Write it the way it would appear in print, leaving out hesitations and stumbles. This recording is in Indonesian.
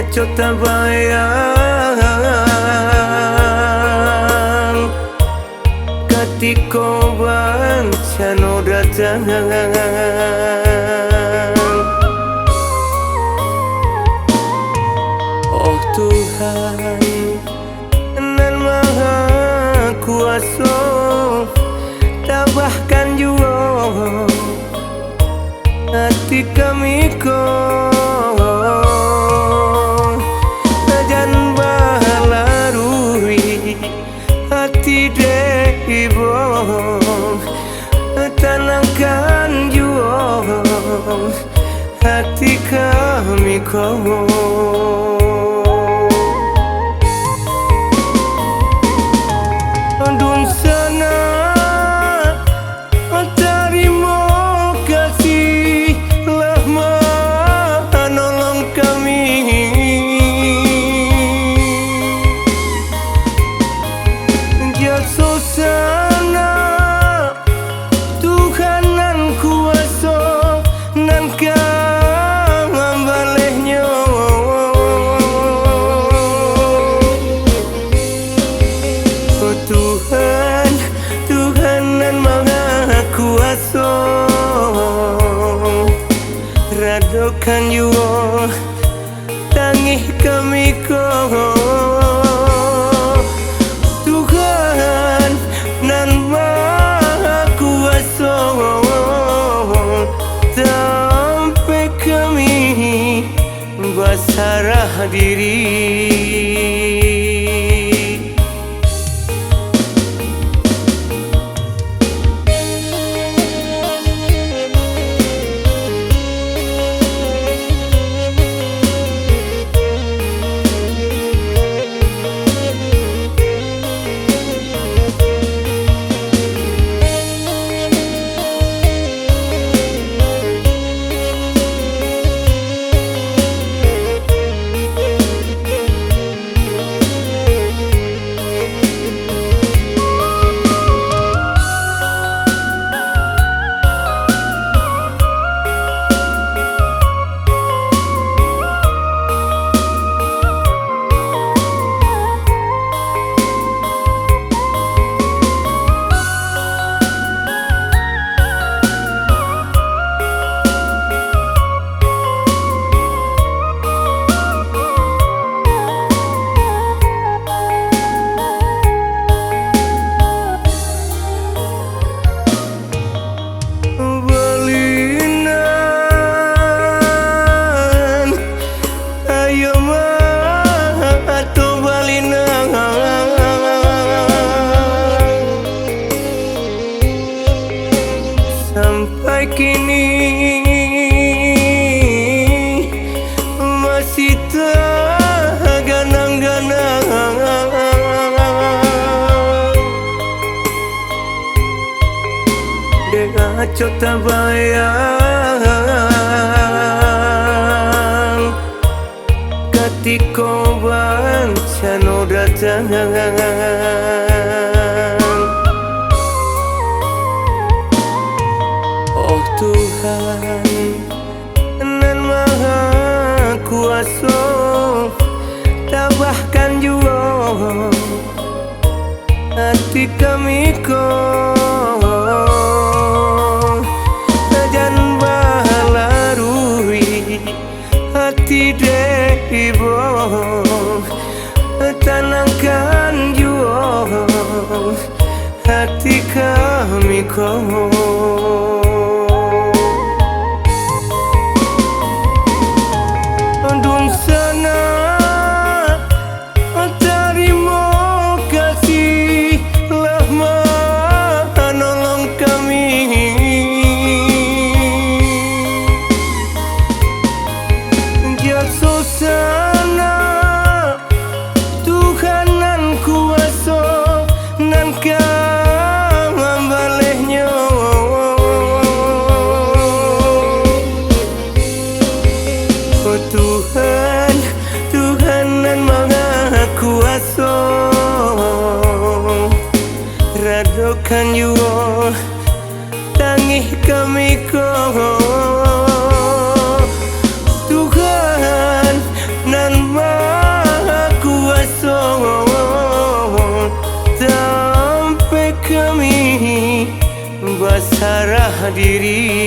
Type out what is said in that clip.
Cota bayang ketika bencana datang. Oh Tuhan nan Maha Kuasa, tabahkan jua hati kami kau dan balarui hati debo, tenangkan jua hati kami kau. Dun sana terima kasih lah menolong kami. Jasa sana Tuhan nan kuasa nan kambalehnya. Oh Tuhan, Tuhan nan Maha Kuasa, radokan jua tangih kami kau. Tuhan nan Maha Kuasa, sampai kami bersarah diri. Sampai kini masih terganang-ganang dengan cota bayang ketika bencana datang. Oh Tuhan nan Maha Kuasa, tabahkan jua hati kami kau dan balarui hati debo, tenangkan jua hati kami kau. Dun sana terima kasih lah menolong kami. Jasa sana Tuhan nan kuasa nan kambalehnya. diri